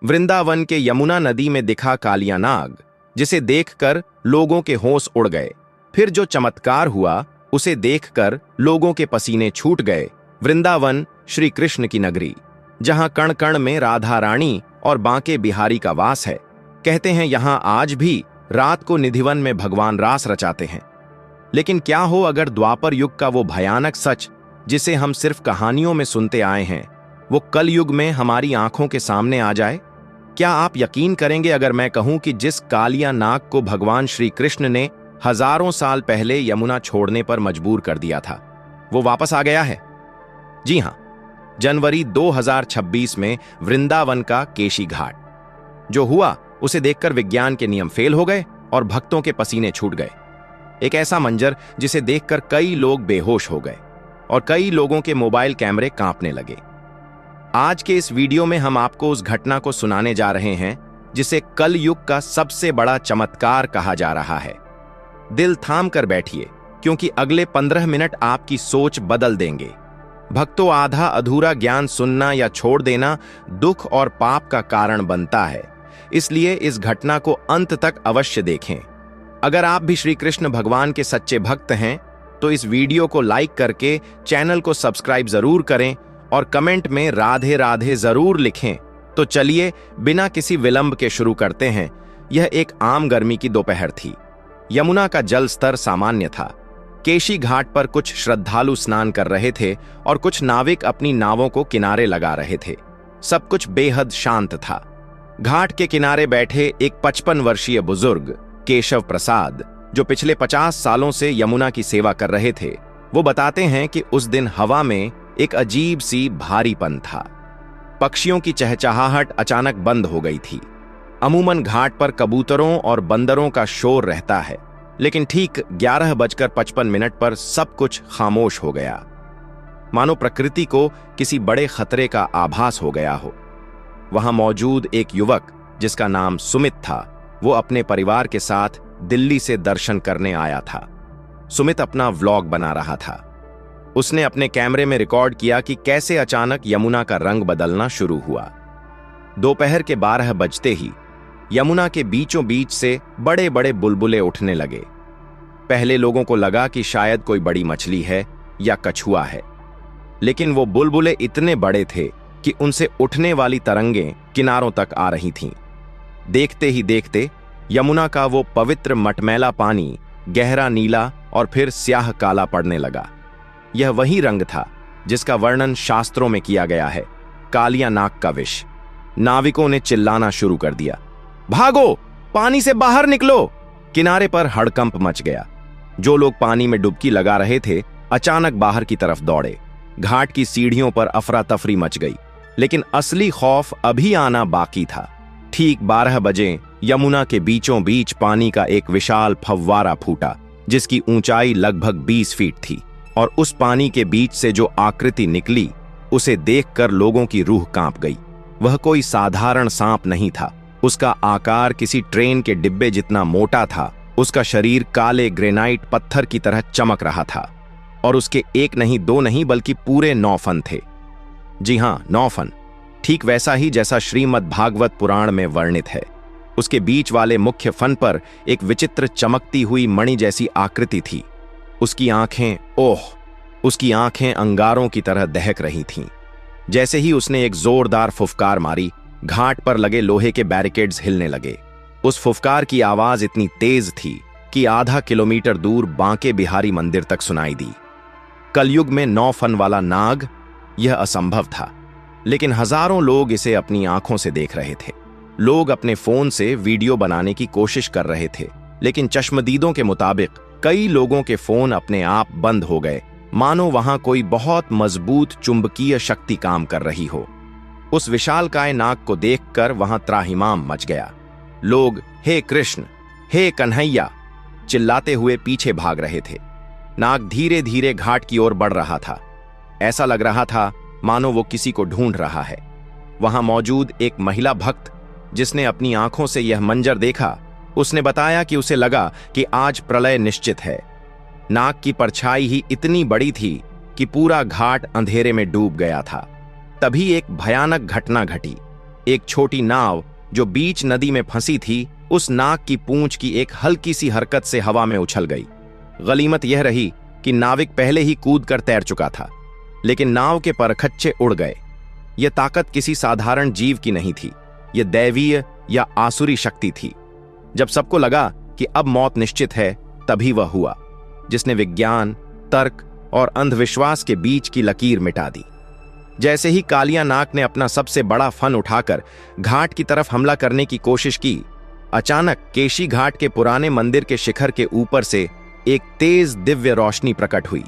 वृंदावन के यमुना नदी में दिखा कालिया नाग, जिसे देखकर लोगों के होश उड़ गए। फिर जो चमत्कार हुआ उसे देखकर लोगों के पसीने छूट गए। वृंदावन श्री कृष्ण की नगरी, जहां कण कण में राधा रानी और बांके बिहारी का वास है। कहते हैं यहां आज भी रात को निधिवन में भगवान रास रचाते हैं। लेकिन क्या हो अगर द्वापर युग का वो भयानक सच, जिसे हम सिर्फ कहानियों में सुनते आए हैं, वो कल युग में हमारी आंखों के सामने आ जाए? क्या आप यकीन करेंगे अगर मैं कहूं कि जिस कालिया नाग को भगवान श्री कृष्ण ने हजारों साल पहले यमुना छोड़ने पर मजबूर कर दिया था, वो वापस आ गया है? जी हां, जनवरी 2026 में वृंदावन का केशी घाट। जो हुआ उसे देखकर विज्ञान के नियम फेल हो गए और भक्तों के पसीने छूट गए। एक ऐसा मंजर जिसे देखकर कई लोग बेहोश हो गए और कई लोगों के मोबाइल कैमरे कांपने लगे। आज के इस वीडियो में हम आपको उस घटना को सुनाने जा रहे हैं जिसे कल युग का सबसे बड़ा चमत्कार कहा जा रहा है। दिल थाम कर बैठिए, क्योंकि अगले 15 मिनट आपकी सोच बदल देंगे। भक्तों, आधा अधूरा ज्ञान सुनना या छोड़ देना दुख और पाप का कारण बनता है, इसलिए इस घटना को अंत तक अवश्य देखें। अगर आप भी श्री कृष्ण भगवान के सच्चे भक्त हैं तो इस वीडियो को लाइक करके चैनल को सब्सक्राइब जरूर करें और कमेंट में राधे राधे जरूर लिखें। तो चलिए बिना किसी विलंब के शुरू करते हैं। यह एक आम गर्मी की दोपहर थी। यमुना का जल स्तर सामान्य था। केशी घाट पर कुछ श्रद्धालु स्नान कर रहे थे और कुछ नाविक अपनी नावों को किनारे लगा रहे थे। सब कुछ बेहद शांत था। घाट के किनारे बैठे एक 55 वर्षीय बुजुर्ग केशव प्रसाद, जो पिछले 50 सालों से यमुना की सेवा कर रहे थे, वो बताते हैं कि उस दिन हवा में एक अजीब सी भारीपन था। पक्षियों की चहचहाहट अचानक बंद हो गई थी। अमूमन घाट पर कबूतरों और बंदरों का शोर रहता है, लेकिन ठीक 11:55 पर सब कुछ खामोश हो गया, मानो प्रकृति को किसी बड़े खतरे का आभास हो गया हो। वहां मौजूद एक युवक, जिसका नाम सुमित था, वो अपने परिवार के साथ दिल्ली से दर्शन करने आया था। सुमित अपना व्लॉग बना रहा था। उसने अपने कैमरे में रिकॉर्ड किया कि कैसे अचानक यमुना का रंग बदलना शुरू हुआ। दोपहर के 12 बजते ही यमुना के बीचों बीच से बड़े बड़े बुलबुले उठने लगे। पहले लोगों को लगा कि शायद कोई बड़ी मछली है या कछुआ है, लेकिन वो बुलबुले इतने बड़े थे कि उनसे उठने वाली तरंगें किनारों तक आ रही थीं। देखते ही देखते यमुना का वो पवित्र मटमैला पानी गहरा नीला और फिर स्याह काला पड़ने लगा। यह वही रंग था जिसका वर्णन शास्त्रों में किया गया है, कालिया नाग का विष। नाविकों ने चिल्लाना शुरू कर दिया, भागो, पानी से बाहर निकलो। किनारे पर हड़कंप मच गया। जो लोग पानी में डुबकी लगा रहे थे अचानक बाहर की तरफ दौड़े। घाट की सीढ़ियों पर अफरा तफरी मच गई, लेकिन असली खौफ अभी आना बाकी था। ठीक 12 बजे यमुना के बीचों बीच पानी का एक विशाल फव्वारा फूटा, जिसकी ऊंचाई लगभग 20 फीट थी, और उस पानी के बीच से जो आकृति निकली उसे देखकर लोगों की रूह कांप गई। वह कोई साधारण सांप नहीं था। उसका आकार किसी ट्रेन के डिब्बे जितना मोटा था। उसका शरीर काले ग्रेनाइट पत्थर की तरह चमक रहा था, और उसके एक नहीं, दो नहीं, बल्कि पूरे 9 फन थे। जी हां, 9 फन, ठीक वैसा ही जैसा श्रीमद् भागवत पुराण में वर्णित है। उसके बीच वाले मुख्य फन पर एक विचित्र चमकती हुई मणि जैसी आकृति थी। उसकी आंखें अंगारों की तरह दहक रही थीं। जैसे ही उसने एक जोरदार फुफकार मारी, घाट पर लगे लोहे के बैरिकेड्स हिलने लगे। उस फुफकार की आवाज इतनी तेज थी कि आधा किलोमीटर दूर बांके बिहारी मंदिर तक सुनाई दी। कलयुग में 9 फन वाला नाग, यह असंभव था, लेकिन हजारों लोग इसे अपनी आंखों से देख रहे थे। लोग अपने फोन से वीडियो बनाने की कोशिश कर रहे थे, लेकिन चश्मदीदों के मुताबिक कई लोगों के फोन अपने आप बंद हो गए, मानो वहां कोई बहुत मजबूत चुंबकीय शक्ति काम कर रही हो। उस विशालकाय नाग को देखकर वहां त्राहिमाम मच गया। लोग हे कृष्ण, हे कन्हैया चिल्लाते हुए पीछे भाग रहे थे। नाग धीरे धीरे घाट की ओर बढ़ रहा था। ऐसा लग रहा था मानो वो किसी को ढूंढ रहा है। वहां मौजूद एक महिला भक्त, जिसने अपनी आंखों से यह मंजर देखा, उसने बताया कि उसे लगा कि आज प्रलय निश्चित है। नाग की परछाई ही इतनी बड़ी थी कि पूरा घाट अंधेरे में डूब गया था। तभी एक भयानक घटना घटी। एक छोटी नाव जो बीच नदी में फंसी थी, उस नाग की पूंछ की एक हल्की सी हरकत से हवा में उछल गई। गनीमत यह रही कि नाविक पहले ही कूद कर तैर चुका था, लेकिन नाव के परखच्चे उड़ गए। यह ताकत किसी साधारण जीव की नहीं थी, यह दैवीय या आसुरी शक्ति थी। जब सबको लगा कि अब मौत निश्चित है, तभी वह हुआ जिसने विज्ञान, तर्क और अंधविश्वास के बीच की लकीर मिटा दी। जैसे ही कालिया नाग ने अपना सबसे बड़ा फन उठाकर घाट की तरफ हमला करने की कोशिश की, अचानक केशी घाट के पुराने मंदिर के शिखर के ऊपर से एक तेज दिव्य रोशनी प्रकट हुई।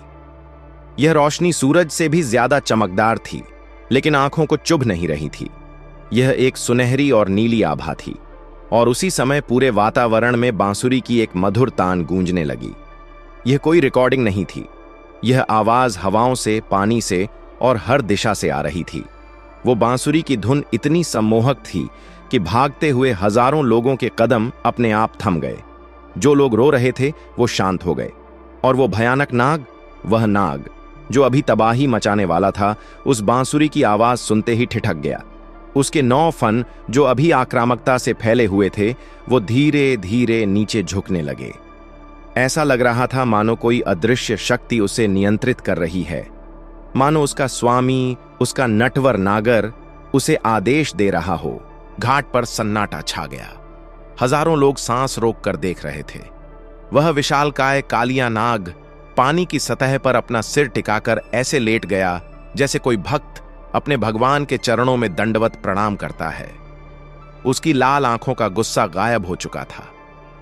यह रोशनी सूरज से भी ज्यादा चमकदार थी, लेकिन आंखों को चुभ नहीं रही थी। यह एक सुनहरी और नीली आभा थी, और उसी समय पूरे वातावरण में बांसुरी की एक मधुर तान गूंजने लगी। यह कोई रिकॉर्डिंग नहीं थी, यह आवाज हवाओं से, पानी से और हर दिशा से आ रही थी। वो बांसुरी की धुन इतनी सम्मोहक थी कि भागते हुए हजारों लोगों के कदम अपने आप थम गए। जो लोग रो रहे थे वो शांत हो गए, और वो भयानक नाग, वह नाग जो अभी तबाही मचाने वाला था, उस बांसुरी की आवाज सुनते ही ठिठक गया। उसके 9 फन जो अभी आक्रामकता से फैले हुए थे, वो धीरे धीरे नीचे झुकने लगे। ऐसा लग रहा था मानो कोई अदृश्य शक्ति उसे नियंत्रित कर रही है, मानो उसका स्वामी, उसका नटवर नागर उसे आदेश दे रहा हो। घाट पर सन्नाटा छा गया। हजारों लोग सांस रोक कर देख रहे थे। वह विशालकाय कालिया नाग पानी की सतह पर अपना सिर टिकाकर ऐसे लेट गया जैसे कोई भक्त अपने भगवान के चरणों में दंडवत प्रणाम करता है। उसकी लाल आंखों का गुस्सा गायब हो चुका था।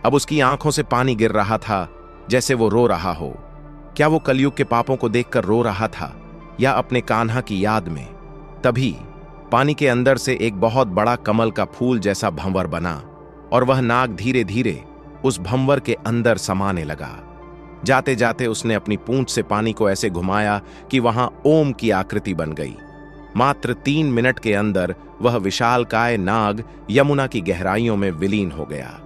अब उसकी आंखों से पानी गिर रहा था, जैसे वो रो रहा हो। क्या वो कलयुग के पापों को देखकर रो रहा था, या अपने कान्हा की याद में? तभी पानी के अंदर से एक बहुत बड़ा कमल का फूल जैसा भंवर बना, और वह नाग धीरे धीरे उस भंवर के अंदर समाने लगा। जाते जाते उसने अपनी पूंछ से पानी को ऐसे घुमाया कि वहां ओम की आकृति बन गई। मात्र 3 मिनट के अंदर वह विशालकाय नाग यमुना की गहराइयों में विलीन हो गया।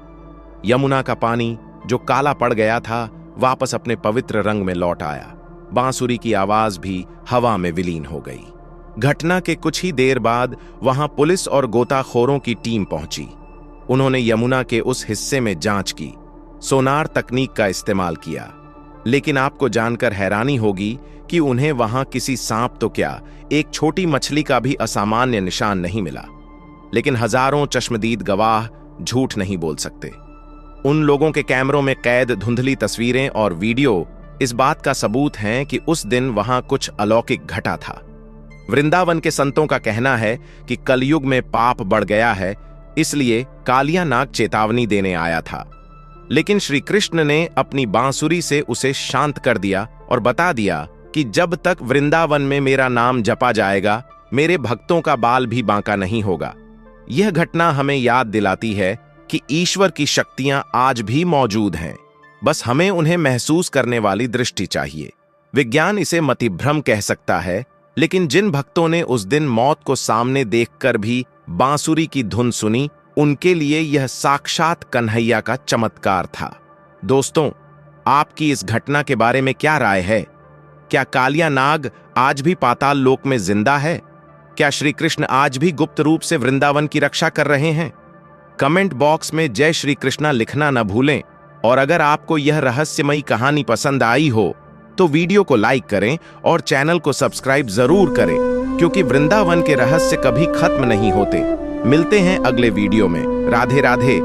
यमुना का पानी जो काला पड़ गया था, वापस अपने पवित्र रंग में लौट आया। बांसुरी की आवाज भी हवा में विलीन हो गई। घटना के कुछ ही देर बाद वहां पुलिस और गोताखोरों की टीम पहुंची। उन्होंने यमुना के उस हिस्से में जांच की, सोनार तकनीक का इस्तेमाल किया, लेकिन आपको जानकर हैरानी होगी कि उन्हें वहां किसी सांप तो क्या, एक छोटी मछली का भी असामान्य निशान नहीं मिला। लेकिन हजारों चश्मदीद गवाह झूठ नहीं बोल सकते। उन लोगों के कैमरों में कैद धुंधली तस्वीरें और वीडियो इस बात का सबूत हैं कि उस दिन वहां कुछ अलौकिक घटा था। वृंदावन के संतों का कहना है कि कलयुग में पाप बढ़ गया है, इसलिए कालिया नाग चेतावनी देने आया था। लेकिन श्री कृष्ण ने अपनी बांसुरी से उसे शांत कर दिया और बता दिया कि जब तक वृंदावन में मेरा नाम जपा जाएगा, मेरे भक्तों का बाल भी बांका नहीं होगा। यह घटना हमें याद दिलाती है कि ईश्वर की शक्तियां आज भी मौजूद हैं, बस हमें उन्हें महसूस करने वाली दृष्टि चाहिए। विज्ञान इसे मतिभ्रम कह सकता है, लेकिन जिन भक्तों ने उस दिन मौत को सामने देखकर भी बांसुरी की धुन सुनी, उनके लिए यह साक्षात कन्हैया का चमत्कार था। दोस्तों, आपकी इस घटना के बारे में क्या राय है? क्या कालिया नाग आज भी पाताल लोक में जिंदा है? क्या श्री कृष्ण आज भी गुप्त रूप से वृंदावन की रक्षा कर रहे हैं? कमेंट बॉक्स में जय श्री कृष्णा लिखना न भूलें। और अगर आपको यह रहस्यमयी कहानी पसंद आई हो तो वीडियो को लाइक करें और चैनल को सब्सक्राइब जरूर करें, क्योंकि वृंदावन के रहस्य कभी खत्म नहीं होते। मिलते हैं अगले वीडियो में। राधे राधे।